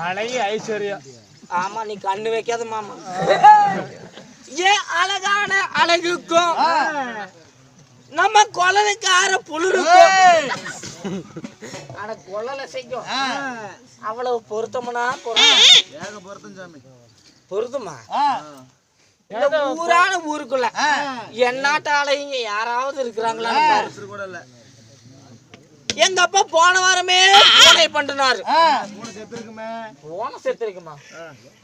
அழகி ஐஸ்வர்யா. ஆமா, நீ கண்ணு வைக்காத மாமா. ஏன் அழகான அழகுக்கும் நம்ம கொலனுக்கார புழுருக்கும் ஆனா கொலல செய்யும் அவ்வளவு பொருத்தமனா பொருத்தமா ஊரான ஊருக்குள்ள என்னாட்ட ஆளைங்க யாராவது இருக்கிறாங்களா? எங்க அப்பா போன வாரமே போனை பண்ணினாரு. போன செத்துருக்குமா?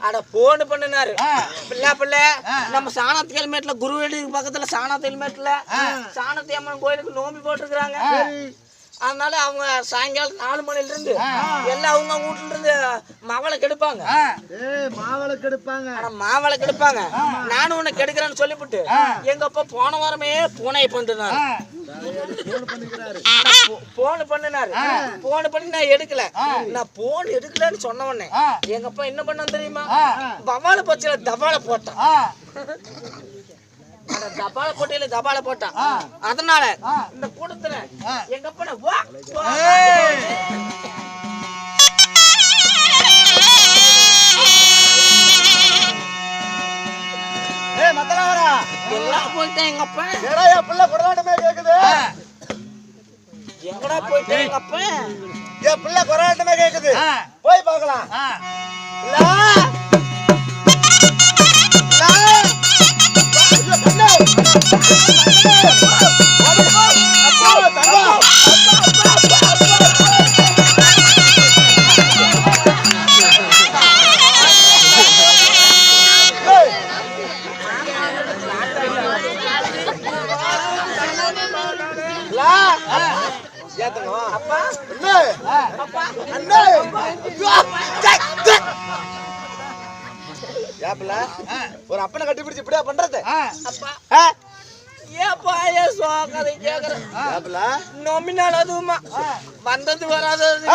அட போன் பண்ணினாரு. பிள்ளை நம்ம சாணத்து ஹெல்மெட்ல குரு வீட்டுக்கு பக்கத்துல சாணத்து ஹெல்மெட்ல சாணத்தி அம்மன் கோயிலுக்கு நோம்பி போட்டிருக்கிறாங்க. அதனால அவங்க சாயங்காலம் 4 மணில இருந்து எல்லாம் அவங்க வீட்டுல இருந்து மாவளை கெடுப்பாங்க. மாவளை கெடுப்பாங்க. நானும் உன்னை கெடுக்கிறேன்னு சொல்லிவிட்டு எங்க அப்பா போன வாரமே பூனை பண்ணினாரு. போன் பண்ணினாரு. போன் பண்ணி நான் எடுக்கல. நான் போன் எடுக்கலன்னு சொன்ன உடனே எங்க அப்பா என்ன பண்ணான்னு தெரியுமா? பவால பச்சையில தபால போட்டான். தபால போட்டியில தபால போட்டான். அதனால இந்த கூட்டத்துல எங்க அப்பா எல்லாம் போயிட்டேன். எங்க அப்பா எங்கடா போயிட்டேன்? எங்க அப்பா என் பிள்ளை கொராட்டமே கேக்குது. போய் பார்க்கலாம். ஏத்தங்க அப்பா அண்ணே அப்பா அண்ணே ஏப்ல ஒரு அப்பனை கட்டி பிடிச்சு இப்படியா பண்றது அப்பா ஏப்பா ஏ சோகதை கேக்குற ஏப்ல நோமினால் அதுவுமா வந்தது வராதது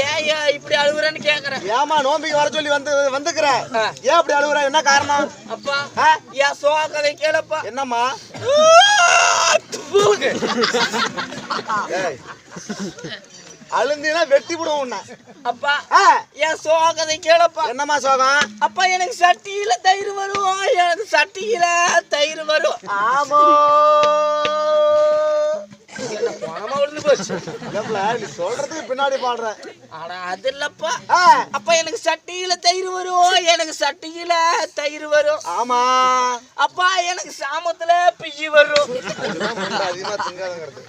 ஏன் இப்படி அழுகுறேன்னு கேக்குறேன். ஏமா நோம்பிக்கு வர சொல்லி வந்துக்கிற ஏன் அப்படி அழுகுற என்ன காரணம்? அப்பா ஏன் சோகதை கேளப்பா. என்னம்மா அழுந்தினா வெட்டி விடுவோம் உன்னை. அப்பா என் சோகதை கேளப்பா. என்னம்மா சோகம்? அப்பா எனக்கு சட்டியில தயிர் வரும், எனக்கு சட்டியில தயிர் வரும். ஆமோ என்ன பணமா விழுந்து போச்சு. நீ சொல்றதுக்கு பின்னாடி பாடுறேன். ஆனா அது இல்லப்பா. அப்பா எனக்கு சட்டியில தயிர் வரும், எனக்கு சட்டியில தயிர் வரும். ஆமா அப்பா எனக்கு சாமத்துல பிய்யி வரும். அதிகமா திங்காதங்கிறது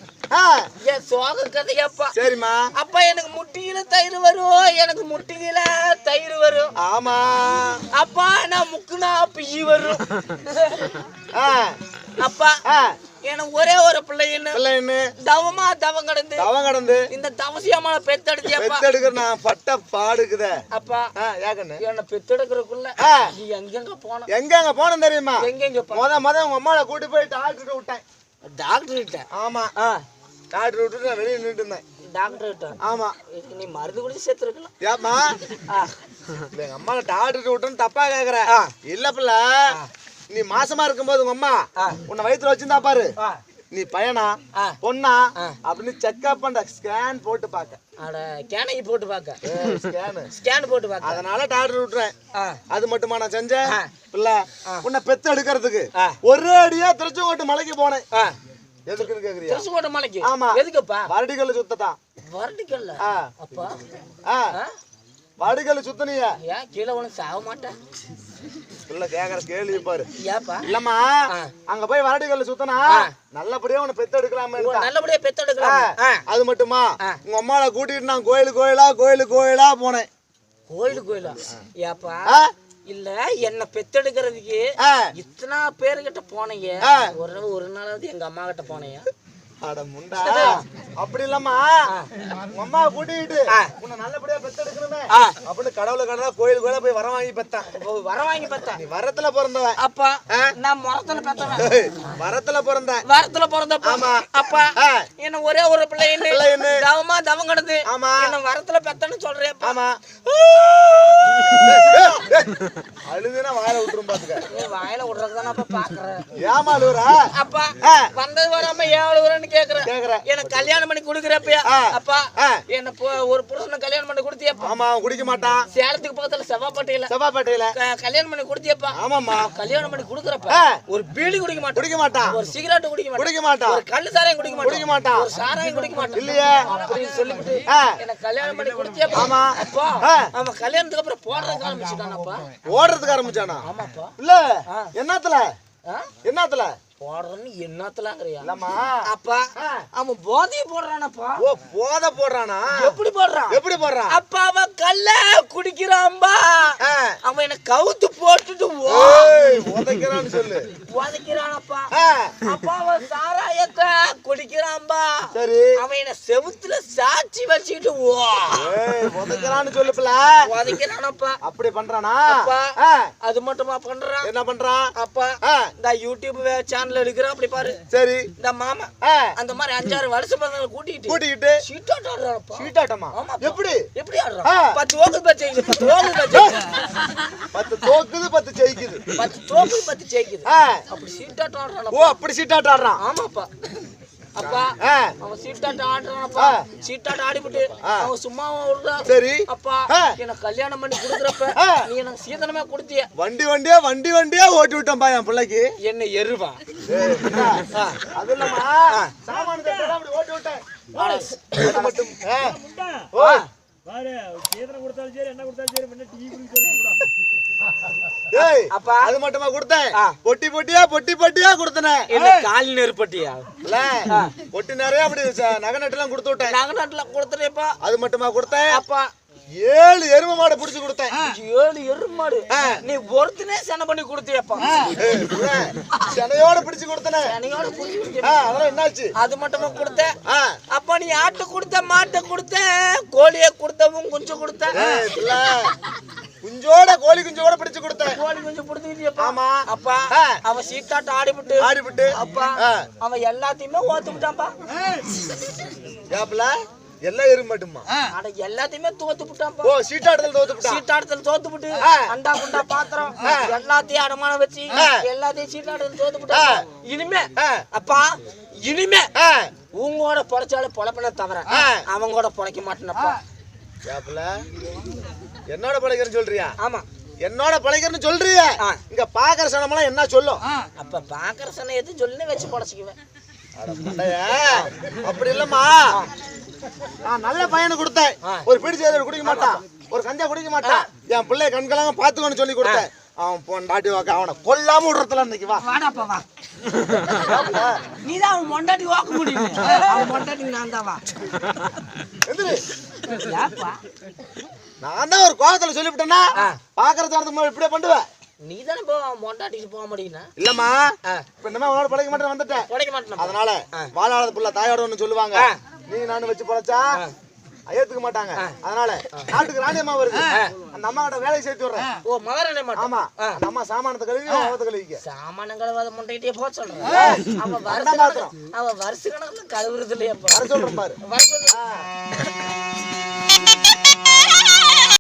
என் சோக கதையப்பா. சரிம்மா. அப்பா எனக்கு முட்டியில தயிர் வரும், எனக்கு முட்டியில தயிர் வரும். ஆமா அப்பா நான் முக்குனா பிய்யி வரும். அப்பா எனக்கு ஒரே ஒரு பிள்ளைன்னு தவமா தவம் கடந்து இந்த தவசியமான பெத்தெடுக்க நான் பட்ட பாடுக்குத. அப்பா என்ன பெத்தெடுக்கிறதுக்குள்ள நீ எங்கெங்க போன எங்கெங்க போன தெரியுமா? எங்கெங்க முத உங்க அம்மாவை கூட்டி போய் டாக்டர் விட்டேன். டாக்டர் கிட்ட? ஆமா டாக்டர் விட்டுட்டு நான் வெளியே நின்று இருந்தேன். டாக்டர் கிட்ட? ஆமா. நீ மருந்து குடிச்சு செத்துருக்கலாம். ஏமா எங்க அம்மாவை டாக்டர் விட்டுன்னு தப்பா கேக்குற? இல்ல பிள்ள, நீ மாசமா இருக்கும்போது உங்க அம்மா உன்னை வயித்துல வச்சிருந்தா பாரு, நீ பையனா பொண்ணா அப்படின்னு செக்அப் பண்ண ஸ்கேன் போட்டு பாக்க. அட கேனைக்கு போட்டு பாக்க. ஸ்கேன் போட்டு பாக்க. அதனால டாக்டர் விட்டுறேன். அது மட்டுமா நான் செஞ்சேன்? பிள்ளை உன்னை பெத்து எடுக்கிறதுக்கு ஒரே அடியா திருச்செங்கோட்டு மலைக்கு போனேன். எதுக்குன்னு கேக்குறியா? திருச்செங்கோட்டு மலைக்கு? ஆமா. எதுக்குப்பா? வரடிக்கல்ல சுத்ததான். வரடிக்கல்ல? அப்பா வரடிக்கல்ல சுத்தனியா? ஏன் கீழே உனக்கு சாக மாட்டேன்? இல்ல கேக்குற கேள்வி பாரு. ஏப்பா? இல்லம்மா அங்க போய் வரடிக்கல்ல சுத்தனா நல்லபடியா உன்னை பெத்து எடுக்கலாமே. நல்லபடியா பெத்து எடுக்கலாம். அது மட்டுமா உங்க அம்மாவை கூட்டிட்டு நான் கோயிலா போனேன். கோயிலா? ஏப்பா இல்ல என்ன பெத்தெடுக்கிறதுக்கு இத்தனை பேருகிட்ட போனீங்க, ஒரு நாளாவது எங்க அம்மா கிட்ட போனீங்க? அட முண்டா, அப்படி இல்லம்மா உங்க அம்மா கூட்டிட்டு உன்னை நல்லபடியா பெத்தெடுக்கணுமே அப்படின்னு கடவுளை கோயிலுக்குள்ள போய் வர வாங்கி பெத்தேன். நீ வரத்துல பிறந்தவன். அப்பா நான் மரத்துல பெத்தவன். வரத்துல பிறந்தப்ப. ஆமா. அப்பா என்ன ஒரே ஒரு பிள்ளைன்னு தவமா தவம் கிடந்து என்ன வரத்துல பெத்தன்னு சொல்றேன். ஆமா. அழுதுனா வாயில விட்டுரும் பாத்துக்க. நீ வாயில விடுறதுதானே அப்ப பாக்குறேன். ஏமா அழுவுறா? அப்பா வந்தது வராம ஏன் அழுவுறேன்னு கேக்குறேன். எனக்கு கல்யாணம் பண்ணி குடுக்குறப்பயா அப்பா என்ன ஒரு புருஷனை கல்யாணம் பண்ணி கொடுத்தியப்பா? ஆமா. குடிக்க மாட்டான். சேலத்துக்கு பக்கத்துல செவ்வாப்பேட்டையில கல்யாணம் பண்ணி கொடுத்தியப்பா? ஆமாமா. கல்யாணம் பண்ணி குடுக்குறப்ப ஒரு பீடி குடிக்க மாட்டான், ஒரு சிகரெட் குடிக்க மாட்டான், ஒரு கள்ளு சாராயம் குடிக்க மாட்டான், ஒரு சாராயம் குடிக்க மாட்டான். இல்லையே அப்படின்னு சொல்லிட்டு எனக்கு கல்யாணம் பண்ணி கொடுத்தியப்பா? ஆமா. அப்பா அவன் கல்யாணத்துக்கு அப்புறம் போடுறதுக்கு ஆரம்பிச்சுட்டானப்பா. ஓடுறதுக்கு ஆரம்பிச்சானா? ஆமாப்பா. இல்ல என்னத்துல போடுறன்னு என்னத்துலாங்கறியா? இல்லம்மா அப்பா அவன் போதைய போடுறானப்பா. ஓ போதை போடுறானா? எப்படி போடுறான்? அப்பா அவன் கல்ல குடிக்கிறான்பா. அவன் என்ன கவுத்து போட்டுட்டு உதைக்கிறான்னு சொல்லு. உதைக்கிறானப்பா. அப்பா அவன் சாராயத்தை குடிக்கிறான்பா. சரி. அவன் என்ன செவுத்துல சாட்சி வச்சுக்கிட்டு உதைக்கிறான்னு சொல்லுப்பல. உதைக்கிறானப்பா. அப்படி பண்றானா? அப்பா அது மட்டுமா பண்றான்? என்ன பண்றான்? அப்பா இந்த யூடியூப் சேனல் எடுக்கிறோம் அப்படி பாரு. சரி. இந்த மாமா அந்த மாதிரி 5-6 வருஷம் பசங்களை கூட்டிட்டு சீட்டாட்டம் ஆடுறானப்பா. சீட்டாட்டமா? எப்படி ஆடுறான்? 10 ஓக்கு 10 ஜெயிக்குது, 10 ஓக்கு 10 ஜெயிக்குது, 10 தோக்குது 10 ஜெயிக்குது, 10 தோக்குது 10 ஜெயிக்குது. அப்படி சீட்டாட்டம் ஆடுறானப்பா. ஓ அப்படி சீட்டாட்டம் ஆடுறான். ஆமாப்பா. அப்பா அவன் சீட்டாட்டம் ஆடுறானப்பா. சீட்டாட்டம் ஆடிவிட்டு அவன் சும்மா விடுறான். சரி. அப்பா எனக்கு கல்யாணம் பண்ணி கொடுக்குறப்ப நீ எனக்கு சீதனமா கொடுத்திய. வண்டி வண்டியா ஓட்டி விட்டோம்பா என் பிள்ளைக்கு. என்ன எருவா? அது இல்லம்மா சாமான தட்டலாம் அப்படி ஓட்டி விட்டேன். அது மட்டும் பாரு சீதனம் கொடுத்தாலும் சரி என்ன கொடுத்தாலும் சரி முன்ன டீ குடிக்க சொல்லிடுடா. ஏய் அப்பா அது மட்டுமா கொடுத்தேன்? பொட்டி பொட்டியா கொடுத்தனே. என்ன கால் நெருப்பட்டியா? இல்ல பொட்டி நிறைய அப்படி நகை நட்டுலாம் கொடுத்து விட்டேன். நகை நட்டுலாம் கொடுத்துட்டேப்பா. அது மட்டுமா கொடுத்தேன்? அப்பா 7 எருமை மாடை பிடிச்சு கொடுத்தேன். 7 எருமாடு நீ ஒருத்தனே சென பண்ணி கொடுத்தியப்பா. செனையோட பிடிச்சு கொடுத்தனே. செனையோட பிடிச்சு கொடுத்திய. அதெல்லாம் என்னாச்சு? அது மட்டுமா கொடுத்த? அப்ப நீ ஆட்டு கொடுத்த, மாட்டை கொடுத்த, கோழியை கொடுத்தவும் குஞ்சு கொடுத்த. குஞ்சோட கோழி குஞ்சோட பிடிச்சு கொடுத்தேன். கோழி குஞ்சு கொடுத்துக்கிட்டியப்பா. ஆமா. அப்பா அவன் சீட்டாட்ட ஆடிவிட்டு அப்பா அவன் எல்லாத்தையுமே ஓத்துட்டான்பா. யாப்ல எல்லாம் எருமாட்டுமா? அட எல்லாத்தையுமே தோத்து விட்டான்பா. ஓ சீட்டாட்டத்துல தோத்து விட்டான். சீட்டாட்டத்துல தோத்து விட்டு அண்டா குண்டா பாத்திரம் எல்லாத்தையும் அடமானம் வச்சு எல்லாத்தையும் சீட்டாட்டத்துல தோத்து விட்டான். இனிமே அப்பா இனிமே உங்களோட பொழைச்சாலும் பொழைப்பன தவிர அவங்க கூட பொழைக்க மாட்டேனப்பா. யாப்ல என்னோட பழைக்கிறன்னு சொல்றியா? ஆமா என்னோட பழைக்கிறன்னு சொல்றிய. இங்க பாக்குற சனமெல்லாம் என்ன சொல்லும்? அப்ப பாக்குற சனம் எது சொல்லுன்னு வச்சு பொழைச்சிக்குவேன். அப்படி இல்லம்மா, நான் நல்ல பையனை கொடுத்தேன். ஒரு பீடி சேர குடிக்க மாட்டான், ஒரு கஞ்சா குடிக்க மாட்டான். என் பிள்ளைய கண்களாக பாத்துக்கணும்னு சொல்லி கொடுத்தேன். அவன் பொண்டாட்டி வாக்க அவனை கொல்லாம விடுறதுல இன்னைக்கு வா. வாடாப்பா வா. நீதான் அவன் பொண்டாட்டி வாக்க முடியும். அவன் பொண்டாட்டி நான் தான் வா. நான் தான் ஒரு கோபத்துல சொல்லிவிட்டேன்னா பாக்குற சாரத்துக்கு இப்படியே பண்ணுவேன். நீ தானே போ பொண்டாட்டிக்கு போக முடியும்னா? இல்லம்மா, இப்ப என்னமா உன்னோட பழைக்க மாட்டேன் வந்துட்டேன். பழைக்க மாட்டேன். அதனால வாழாத புள்ள தாயோட ஒண்ணு சொல்லுவாங்க. நீ நானும் வச்சு பழைச்சா ஏத்துக்க மாட்டாங்க. அதனால நாட்டுக்கு ராணியம்மா வருது, அந்த அம்மா கிட்ட வேலையை சேர்த்து விடுறேன். ஓ மகாராணி மாட்டா? ஆமா, அந்த அம்மா சாமானத்தை கழுவி அவத்தை கழுவிக்க. சாமானங்களை முண்டையிட்டே போக சொல்றேன். அவன் வருஷ கணக்குல கழுவுறது இல்லையாப்பா. வர சொல்றேன் பாரு. வர சொல்லு.